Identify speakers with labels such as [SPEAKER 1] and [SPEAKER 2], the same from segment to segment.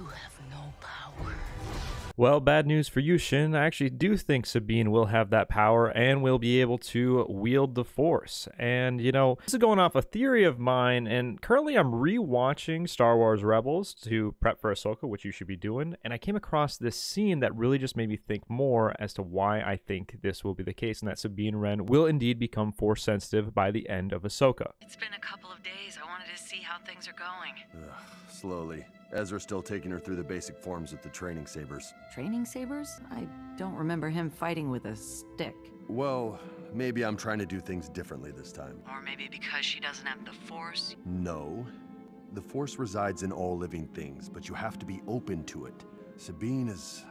[SPEAKER 1] You have no power.
[SPEAKER 2] Well, bad news for you, Shin. I actually do think Sabine will have that power and will be able to wield the Force. And, you know, this is going off a theory of mine, and currently I'm rewatching Star Wars Rebels to prep for Ahsoka, which you should be doing, and I came across this scene that really just made me think more as to why I think this will be the case, and that Sabine Wren will indeed become Force sensitive by the end of Ahsoka.
[SPEAKER 3] It's been a couple of days. I wanted to see how things are going.
[SPEAKER 4] Slowly. Ezra's still taking her through the basic forms with the training sabers.
[SPEAKER 3] Training sabers? I don't remember him fighting with a stick.
[SPEAKER 4] Well, maybe I'm trying to do things differently this time.
[SPEAKER 3] Or maybe because she doesn't have the Force.
[SPEAKER 4] No. The Force resides in all living things, but you have to be open to it. Sabine is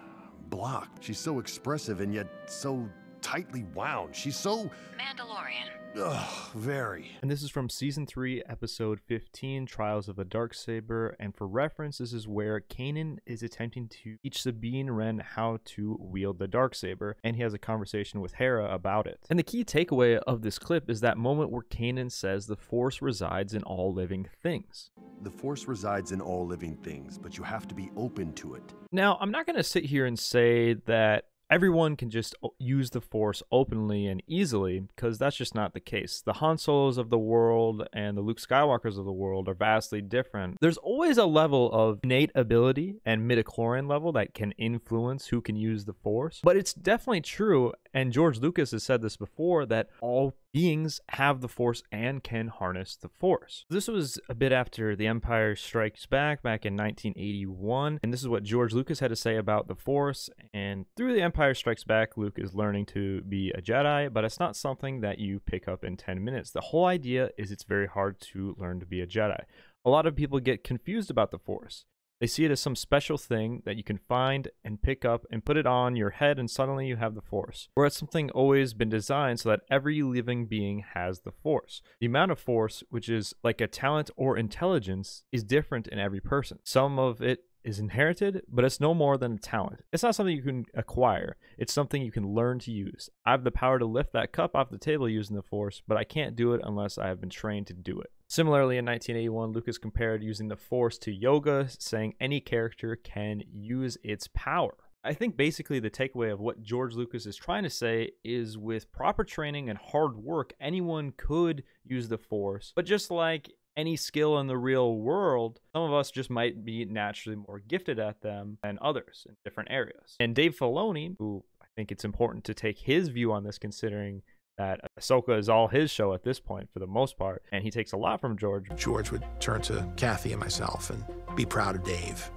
[SPEAKER 4] blocked. She's so expressive and yet so tightly wound. She's so...
[SPEAKER 3] Mandalorian.
[SPEAKER 4] Ugh, very.
[SPEAKER 2] And this is from Season 3, Episode 15, Trials of a Darksaber. And for reference, this is where Kanan is attempting to teach Sabine Wren how to wield the Darksaber, and he has a conversation with Hera about it. And the key takeaway of this clip is that moment where Kanan says the Force resides in all living things.
[SPEAKER 4] The Force resides in all living things, but you have to be open to it.
[SPEAKER 2] Now, I'm not going to sit here and say that everyone can just use the Force openly and easily, because that's just not the case. The Han Solos of the world and the Luke Skywalkers of the world are vastly different. There's always a level of innate ability and midichlorian level that can influence who can use the Force. But it's definitely true, and George Lucas has said this before, that all beings have the Force and can harness the Force. This was a bit after The Empire Strikes Back in 1981, and this is what George Lucas had to say about the Force. And through The Empire Strikes Back, Luke is learning to be a Jedi, but it's not something that you pick up in 10 minutes. The whole idea is it's very hard to learn to be a Jedi. A lot of people get confused about the Force. They see it as some special thing that you can find and pick up and put it on your head, and suddenly you have the Force. Or it's something always been designed so that every living being has the Force. The amount of Force, which is like a talent or intelligence, is different in every person. Some of it is inherited, but it's no more than a talent. It's not something you can acquire. It's something you can learn to use. I have the power to lift that cup off the table using the Force, but I can't do it unless I have been trained to do it. Similarly, in 1981, Lucas compared using the Force to yoga, saying any character can use its power. I think basically the takeaway of what George Lucas is trying to say is with proper training and hard work, anyone could use the Force. But just like any skill in the real world, some of us just might be naturally more gifted at them than others in different areas. And Dave Filoni, who I think it's important to take his view on this, considering that Ahsoka is all his show at this point for the most part, and he takes a lot from George.
[SPEAKER 5] George would turn to Kathy and myself and be proud of Dave.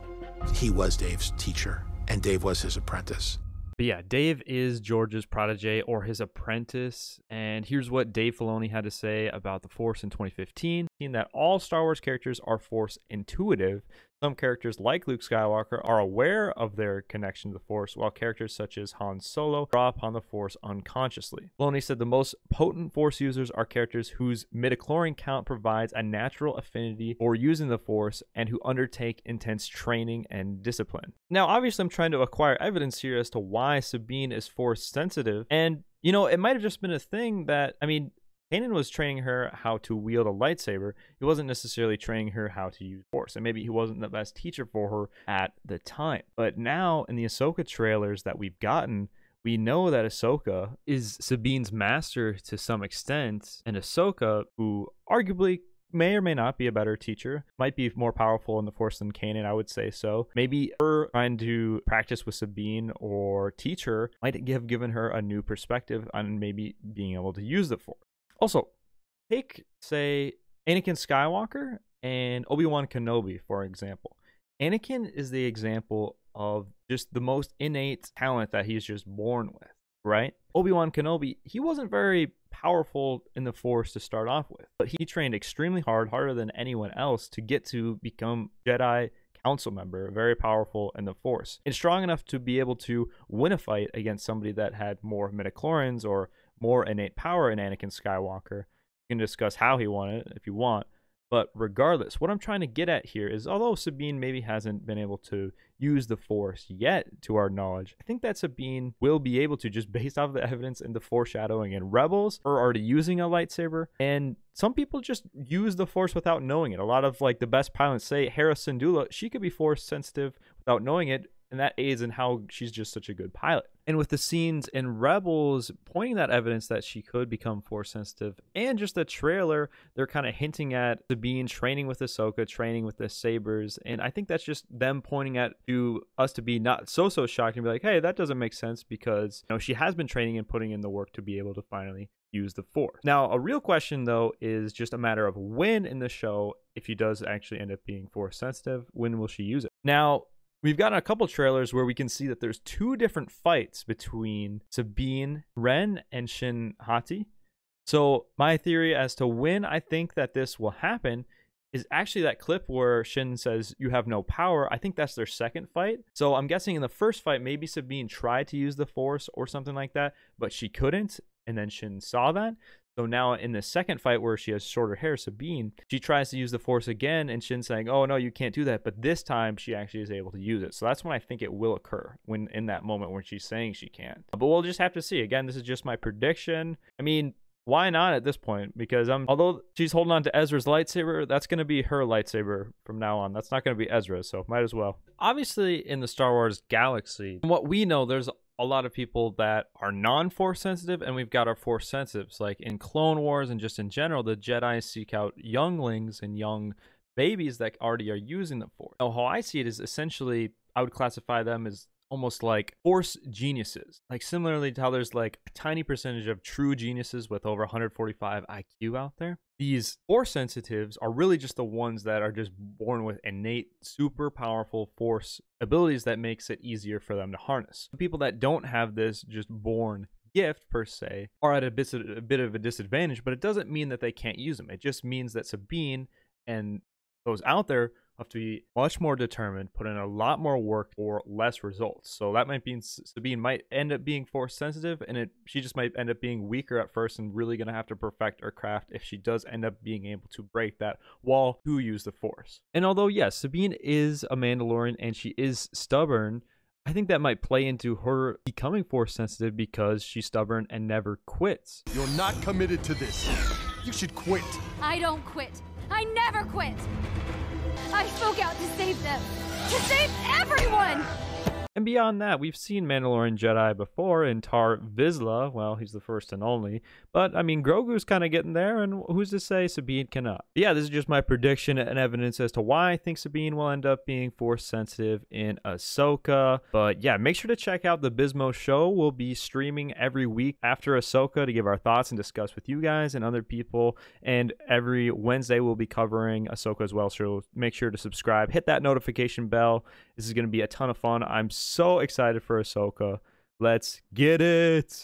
[SPEAKER 5] He was Dave's teacher, and Dave was his apprentice.
[SPEAKER 2] But yeah, Dave is George's protege or his apprentice, and here's what Dave Filoni had to say about the Force in 2015, that all Star Wars characters are Force intuitive. Some characters like Luke Skywalker are aware of their connection to the Force, while characters such as Han Solo draw upon the Force unconsciously. Filoni said the most potent Force users are characters whose midichlorian count provides a natural affinity for using the Force and who undertake intense training and discipline. Now, obviously, I'm trying to acquire evidence here as to why Sabine is Force sensitive, and, you know, it might have just been a thing that, I mean, Kanan was training her how to wield a lightsaber. He wasn't necessarily training her how to use Force, and maybe he wasn't the best teacher for her at the time. But now, in the Ahsoka trailers that we've gotten, we know that Ahsoka is Sabine's master to some extent, and Ahsoka, who arguably may or may not be a better teacher, might be more powerful in the Force than Kanan, I would say so. Maybe her trying to practice with Sabine or teach her might have given her a new perspective on maybe being able to use the Force. Also, take, say, Anakin Skywalker and Obi-Wan Kenobi, for example. Anakin is the example of just the most innate talent that he's just born with, right? Obi-Wan Kenobi, he wasn't very powerful in the Force to start off with, but he trained extremely hard, harder than anyone else, to get to become Jedi Council member, very powerful in the Force, and strong enough to be able to win a fight against somebody that had more midichlorians or more innate power in Anakin Skywalker. You can discuss how he won it if you want, But regardless, what I'm trying to get at here is, although Sabine maybe hasn't been able to use the Force yet to our knowledge, I think that Sabine will be able to, just based off the evidence and the foreshadowing in Rebels, are already using a lightsaber. And some people just use the Force without knowing it. A lot of like the best pilots, say Hera Syndulla, she could be Force sensitive without knowing it, and that aids in how she's just such a good pilot. And with the scenes in Rebels pointing that evidence that she could become Force sensitive, and just the trailer, they're kind of hinting at Sabine training with Ahsoka, training with the sabers, and I think that's just them pointing at to us to be not so shocked and be like, hey, that doesn't make sense, because she has been training and putting in the work to be able to finally use the Force. Now, a real question though is just a matter of when in the show, if she does actually end up being Force sensitive, when will she use it? Now, we've gotten a couple trailers where we can see that there's two different fights between Sabine Wren and Shin Hati. So my theory as to when I think that this will happen is actually that clip where Shin says, "You have no power." I think that's their second fight. So I'm guessing in the first fight, maybe Sabine tried to use the Force or something like that, but she couldn't. And then Shin saw that. So now in the second fight where she has shorter hair, Sabine, she tries to use the Force again, and Shin's saying, oh, no, you can't do that. But this time she actually is able to use it. So that's when I think it will occur, when in that moment when she's saying she can't. But we'll just have to see. Again, this is just my prediction. I mean, why not at this point? Because although she's holding on to Ezra's lightsaber, that's going to be her lightsaber from now on. That's not going to be Ezra's, so might as well. Obviously, in the Star Wars galaxy, from what we know, there's a lot of people that are non-Force sensitive, and we've got our Force sensitives. Like in Clone Wars and just in general, the Jedi seek out younglings and young babies that already are using the Force. Now, how I see it is essentially, I would classify them as almost like Force geniuses. Like similarly to how there's like a tiny percentage of true geniuses with over 145 IQ out there. These Force sensitives are really just the ones that are just born with innate, super powerful Force abilities that makes it easier for them to harness. The people that don't have this just born gift per se are at a bit of a disadvantage, but it doesn't mean that they can't use them. It just means that Sabine and those out there have to be much more determined, put in a lot more work for less results. So that might mean Sabine might end up being Force sensitive, and she just might end up being weaker at first and really going to have to perfect her craft if she does end up being able to break that wall to use the Force. And although, yes, Sabine is a Mandalorian and she is stubborn, I think that might play into her becoming Force sensitive because she's stubborn and never quits.
[SPEAKER 4] You're not committed to this. You should quit.
[SPEAKER 1] I don't quit. I never quit. I spoke out to save them. To save everyone!
[SPEAKER 2] And beyond that, we've seen Mandalorian Jedi before in Tar Vizsla. Well, he's the first and only. But, I mean, Grogu's kind of getting there, and who's to say Sabine cannot? But yeah, this is just my prediction and evidence as to why I think Sabine will end up being Force sensitive in Ahsoka. But yeah, make sure to check out the bizbro show. We'll be streaming every week after Ahsoka to give our thoughts and discuss with you guys and other people. And every Wednesday, we'll be covering Ahsoka as well. So make sure to subscribe, hit that notification bell. This is going to be a ton of fun. I'm so excited for Ahsoka. Let's get it.